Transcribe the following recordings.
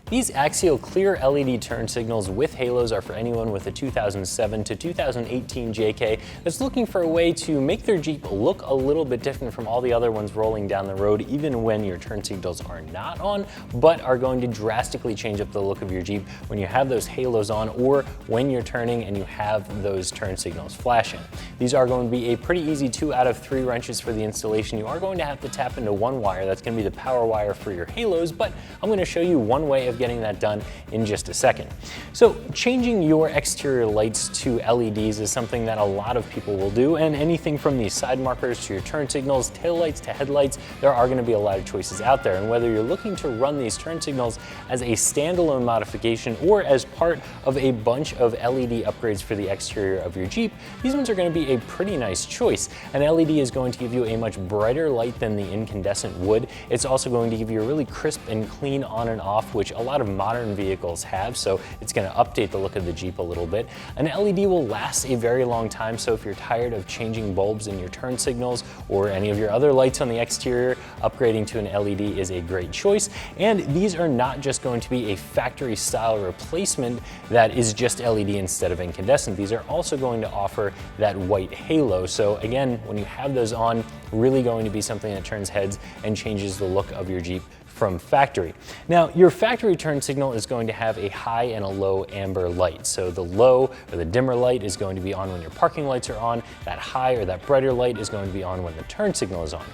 These Axial clear LED turn signals with halos are for anyone with a 2007 to 2018 JK that's looking for a way to make their Jeep look a little bit different from all the other ones rolling down the road, even when your turn signals are not on, but are going to drastically change up the look of your Jeep when you have those halos on or when you're turning and you have those turn signals flashing. These are going to be a pretty easy 2 out of 3 wrenches for the installation. You are going to have to tap into one wire. That's going to be the power wire for your halos, but I'm going to show you one way of getting that done in just a second. So changing your exterior lights to LEDs is something that a lot of people will do, and anything from these side markers to your turn signals, tail lights to headlights, there are going to be a lot of choices out there. And whether you're looking to run these turn signals as a standalone modification or as part of a bunch of LED upgrades for the exterior of your Jeep, these ones are going to be a pretty nice choice. An LED is going to give you a much brighter light than the incandescent would. It's also going to give you a really crisp and clean on and off, which a lot of modern vehicles have, so it's going to update the look of the Jeep a little bit. An LED will last a very long time, so if you're tired of changing bulbs in your turn signals or any of your other lights on the exterior, upgrading to an LED is a great choice. And these are not just going to be a factory style replacement that is just LED instead of incandescent. These are also going to offer that white halo. So again, when you have those on, really going to be something that turns heads and changes the look of your Jeep from factory. Now, your factory turn signal is going to have a high and a low amber light. So the low or the dimmer light is going to be on when your parking lights are on. That high or that brighter light is going to be on when the turn signal is on.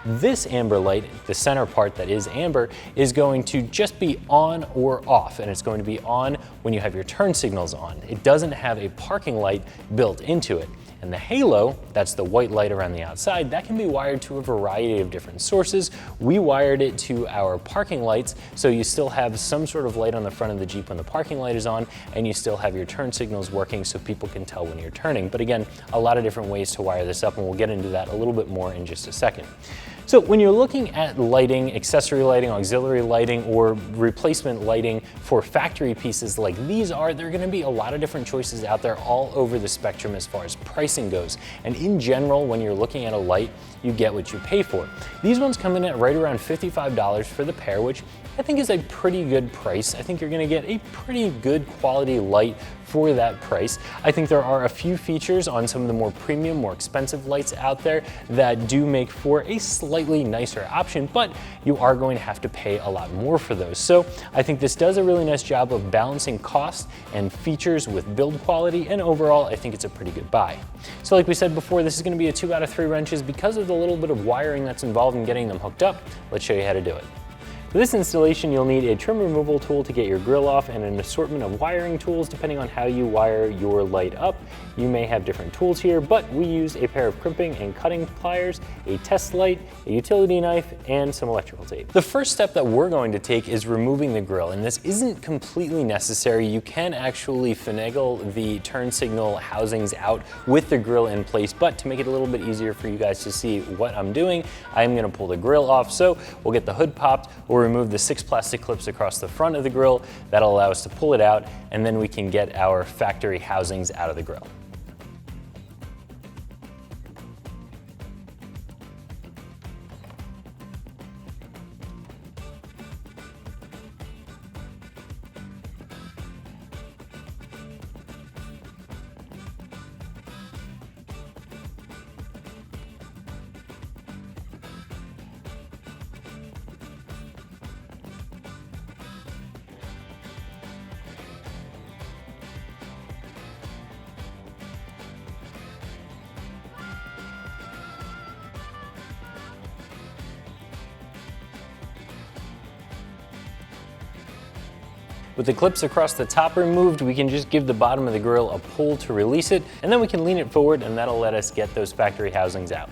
This amber light, the center part that is amber, is going to just be on or off, and it's going to be on when you have your turn signals on. It doesn't have a parking light built into it. And the halo, that's the white light around the outside, that can be wired to a variety of different sources. We wired it to our parking lights, so you still have some sort of light on the front of the Jeep when the parking light is on, and you still have your turn signals working so people can tell when you're turning. But again, a lot of different ways to wire this up, and we'll get into that a little bit more in just a second. So when you're looking at lighting, accessory lighting, auxiliary lighting, or replacement lighting for factory pieces like these are, there are going to be a lot of different choices out there all over the spectrum as far as pricing goes. And in general, when you're looking at a light, you get what you pay for. These ones come in at right around $55 for the pair, which I think is a pretty good price. I think you're going to get a pretty good quality light for that price. I think there are a few features on some of the more premium, more expensive lights out there that do make for a slightly nicer option, but you are going to have to pay a lot more for those. So I think this does a really nice job of balancing cost and features with build quality, and overall I think it's a pretty good buy. So like we said before, this is going to be a 2 out of 3 wrenches because of the little bit of wiring that's involved in getting them hooked up. Let's show you how to do it. For this installation, you'll need a trim removal tool to get your grill off and an assortment of wiring tools depending on how you wire your light up. You may have different tools here, but we use a pair of crimping and cutting pliers, a test light, a utility knife, and some electrical tape. The first step that we're going to take is removing the grill, and this isn't completely necessary. You can actually finagle the turn signal housings out with the grill in place, but to make it a little bit easier for you guys to see what I'm doing, I'm going to pull the grill off. So we'll get the hood popped, we'll remove the 6 plastic clips across the front of the grill. That'll allow us to pull it out, and then we can get our factory housings out of the grill. With the clips across the top removed, we can just give the bottom of the grill a pull to release it, and then we can lean it forward, and that'll let us get those factory housings out.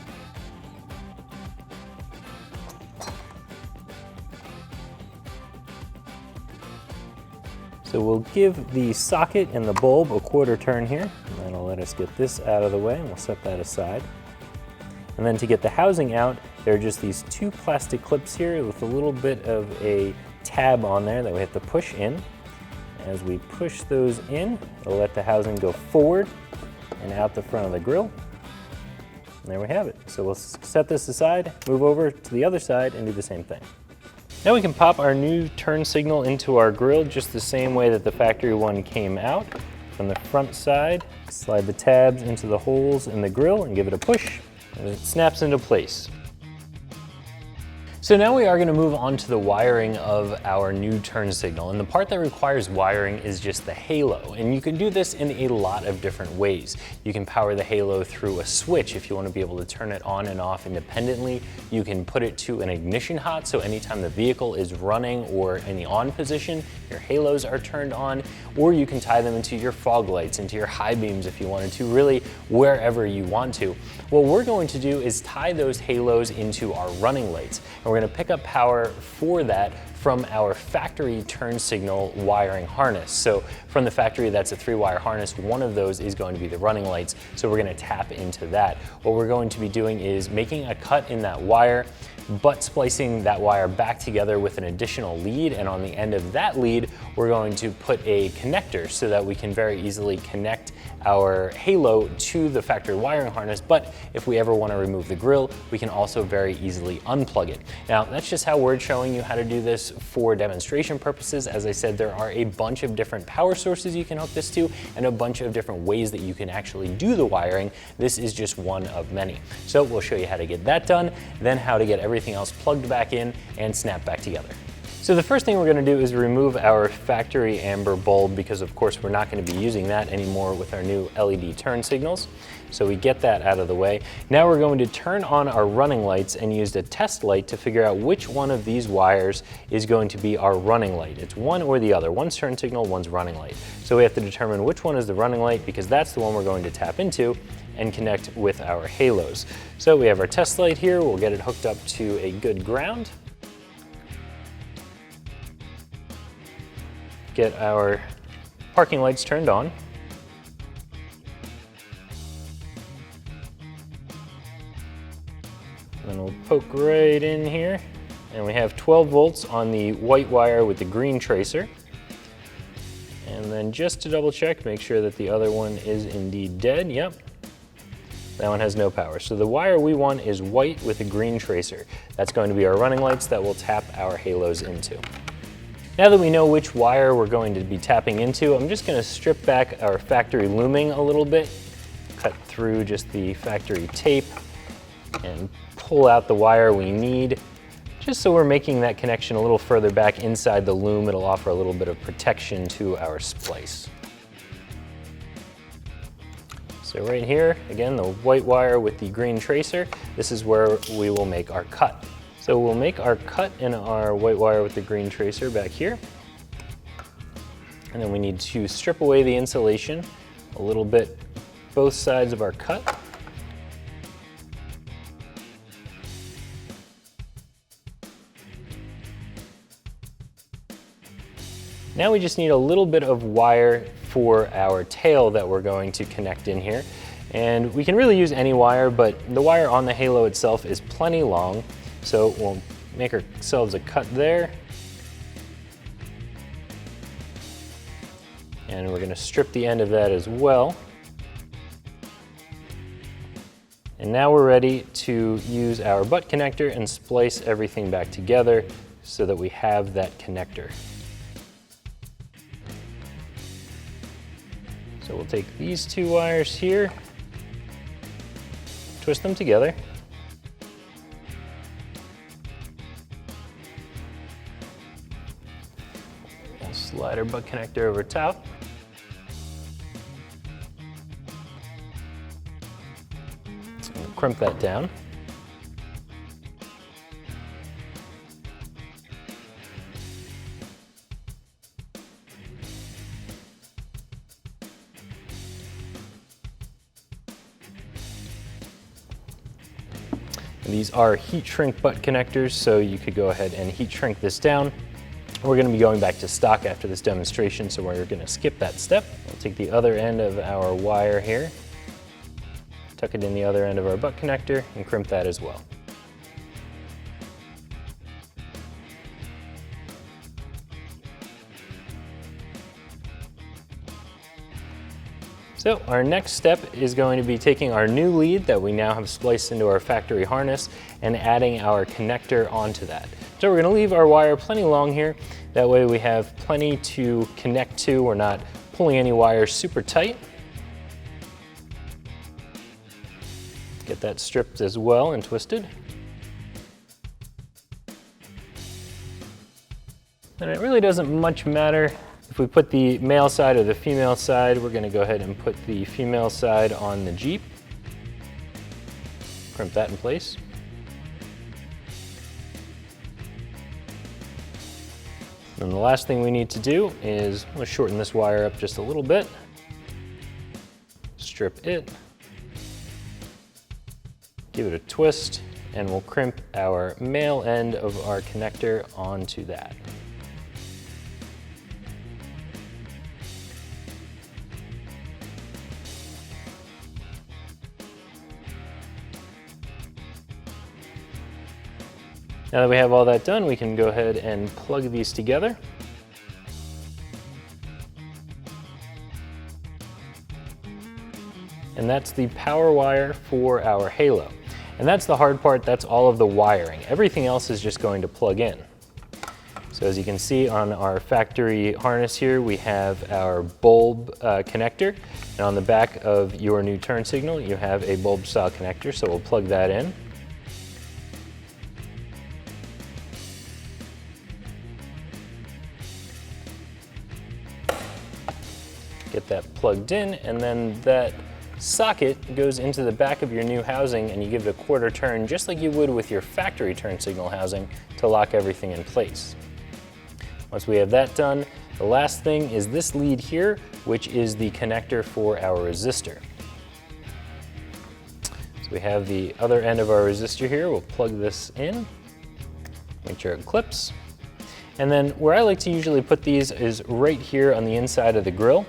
So we'll give the socket and the bulb a 1/4 turn here, and that'll let us get this out of the way, and we'll set that aside. And then to get the housing out, there are just these 2 plastic clips here with a little bit of a tab on there that we have to push in. As we push those in, it'll let the housing go forward and out the front of the grill. And there we have it. So we'll set this aside, move over to the other side, and do the same thing. Now we can pop our new turn signal into our grill just the same way that the factory one came out. From the front side, slide the tabs into the holes in the grill and give it a push, and it snaps into place. So now we are going to move on to the wiring of our new turn signal, and the part that requires wiring is just the halo, and you can do this in a lot of different ways. You can power the halo through a switch if you want to be able to turn it on and off independently. You can put it to an ignition hot, so anytime the vehicle is running or in the on position, your halos are turned on, or you can tie them into your fog lights, into your high beams if you wanted to, really wherever you want to. What we're going to do is tie those halos into our running lights, and we're going to pick up power for that from our factory turn signal wiring harness. So from the factory, that's a 3-wire harness. One of those is going to be the running lights, so we're going to tap into that. What we're going to be doing is making a cut in that wire, butt splicing that wire back together with an additional lead, and on the end of that lead, we're going to put a connector so that we can very easily connect our halo to the factory wiring harness. But if we ever want to remove the grill, we can also very easily unplug it. Now, that's just how we're showing you how to do this for demonstration purposes. As I said, there are a bunch of different power sources you can hook this to and a bunch of different ways that you can actually do the wiring. This is just one of many. So we'll show you how to get that done, then how to get everything else plugged back in and snap back together. So the first thing we're going to do is remove our factory amber bulb, because of course we're not going to be using that anymore with our new LED turn signals. So we get that out of the way. Now we're going to turn on our running lights and use a test light to figure out which one of these wires is going to be our running light. It's one or the other. One's turn signal, one's running light. So we have to determine which one is the running light, because that's the one we're going to tap into and connect with our halos. So we have our test light here. We'll get it hooked up to a good ground. Get our parking lights turned on. And then we'll poke right in here. And we have 12 volts on the white wire with the green tracer. And then just to double check, make sure that the other one is indeed dead. Yep. That one has no power. So the wire we want is white with a green tracer. That's going to be our running lights that we'll tap our halos into. Now that we know which wire we're going to be tapping into, I'm just going to strip back our factory looming a little bit, cut through just the factory tape, and pull out the wire we need, just so we're making that connection a little further back inside the loom. It'll offer a little bit of protection to our splice. So right here, again, the white wire with the green tracer, this is where we will make our cut. So we'll make our cut in our white wire with the green tracer back here. And then we need to strip away the insulation a little bit, both sides of our cut. Now we just need a little bit of wire for our tail that we're going to connect in here. And we can really use any wire, but the wire on the halo itself is plenty long. So we'll make ourselves a cut there. And we're going to strip the end of that as well. And now we're ready to use our butt connector and splice everything back together so that we have that connector. So we'll take these two wires here, twist them together. And slide our butt connector over top. And crimp that down. These are heat shrink butt connectors, so you could go ahead and heat shrink this down. We're going to be going back to stock after this demonstration, so we're going to skip that step. We'll take the other end of our wire here, tuck it in the other end of our butt connector, and crimp that as well. So our next step is going to be taking our new lead that we now have spliced into our factory harness and adding our connector onto that. So we're gonna leave our wire plenty long here. That way we have plenty to connect to. We're not pulling any wires super tight. Get that stripped as well and twisted. And it really doesn't much matter if we put the male side or the female side. We're gonna go ahead and put the female side on the Jeep. Crimp that in place. And the last thing we need to do is we'll shorten this wire up just a little bit. Strip it. Give it a twist, and we'll crimp our male end of our connector onto that. Now that we have all that done, we can go ahead and plug these together. And that's the power wire for our halo. And that's the hard part, that's all of the wiring. Everything else is just going to plug in. So as you can see on our factory harness here, we have our bulb connector. And on the back of your new turn signal, you have a bulb style connector, so we'll plug that in. Get that plugged in, and then that socket goes into the back of your new housing, and you give it a quarter turn just like you would with your factory turn signal housing to lock everything in place. Once we have that done, the last thing is this lead here, which is the connector for our resistor. So we have the other end of our resistor here. We'll plug this in, make sure it clips. And then where I like to usually put these is right here on the inside of the grill.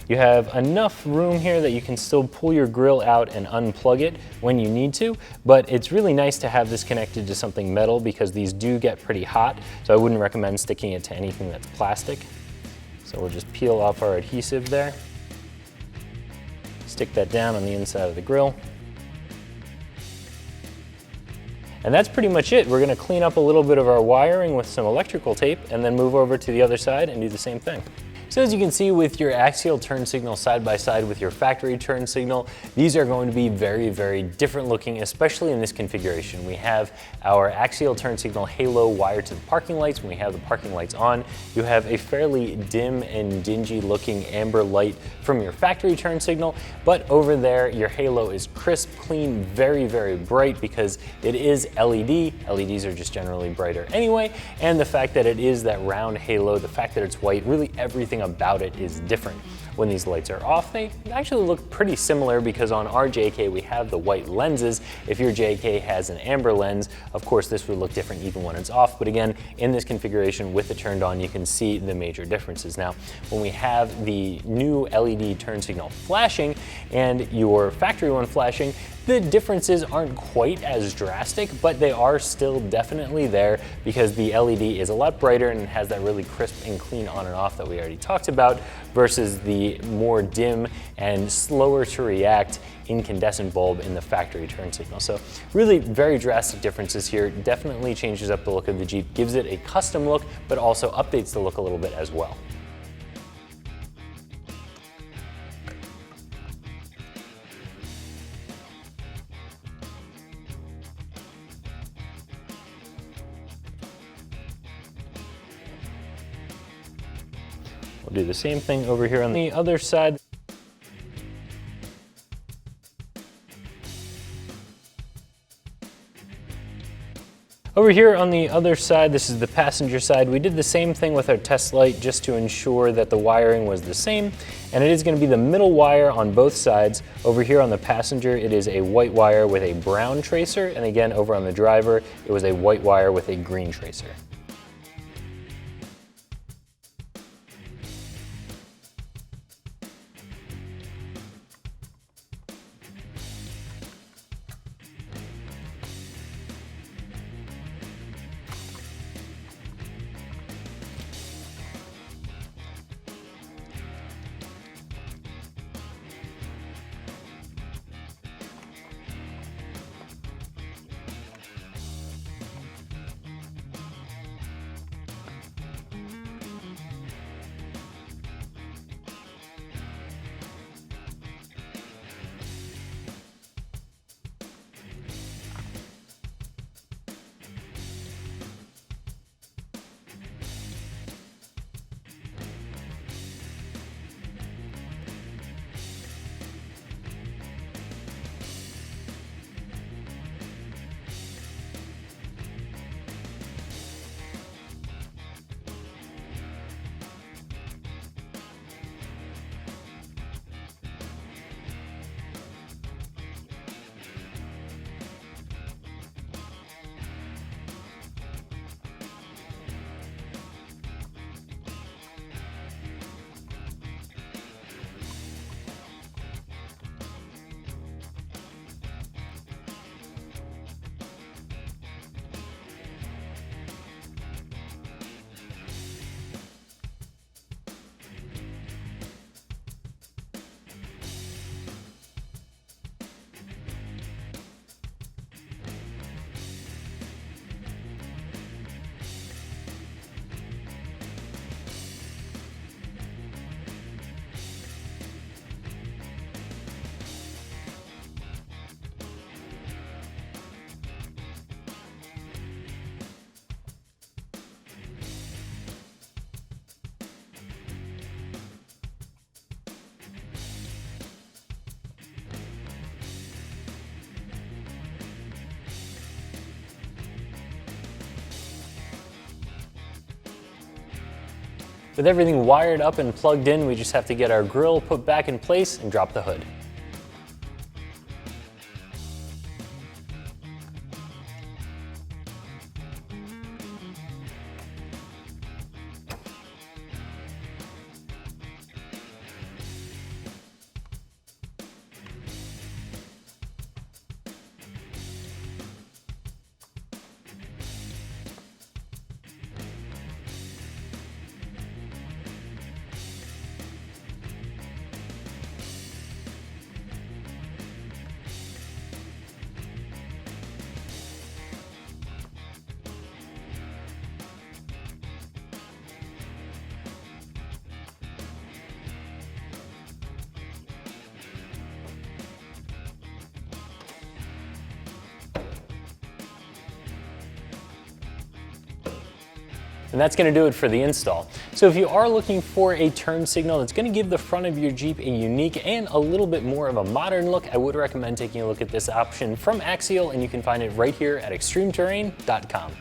You have enough room here that you can still pull your grill out and unplug it when you need to, but it's really nice to have this connected to something metal because these do get pretty hot, so I wouldn't recommend sticking it to anything that's plastic. So we'll just peel off our adhesive there, stick that down on the inside of the grill. And that's pretty much it. We're gonna clean up a little bit of our wiring with some electrical tape and then move over to the other side and do the same thing. So as you can see with your axial turn signal side by side with your factory turn signal, these are going to be very, very different looking, especially in this configuration. We have our axial turn signal halo wired to the parking lights. When we have the parking lights on, you have a fairly dim and dingy looking amber light from your factory turn signal, but over there your halo is crisp, clean, very, very bright because it is LED. LEDs are just generally brighter anyway, and the fact that it is that round halo, the fact that it's white, really everything about it is different. When these lights are off, they actually look pretty similar because on our JK we have the white lenses. If your JK has an amber lens, of course this would look different even when it's off, but again, in this configuration with it turned on, you can see the major differences. Now, when we have the new LED turn signal flashing and your factory one flashing, the differences aren't quite as drastic, but they are still definitely there because the LED is a lot brighter and has that really crisp and clean on and off that we already talked about versus the more dim and slower to react incandescent bulb in the factory turn signal. So really very drastic differences here. Definitely changes up the look of the Jeep, gives it a custom look, but also updates the look a little bit as well. We'll do the same thing over here on the other side. Over here on the other side, this is the passenger side, we did the same thing with our test light just to ensure that the wiring was the same, and it is going to be the middle wire on both sides. Over here on the passenger, it is a white wire with a brown tracer, and again over on the driver, it was a white wire with a green tracer. With everything wired up and plugged in, we just have to get our grille put back in place and drop the hood. And that's going to do it for the install. So if you are looking for a turn signal that's going to give the front of your Jeep a unique and a little bit more of a modern look, I would recommend taking a look at this option from Axial, and you can find it right here at ExtremeTerrain.com.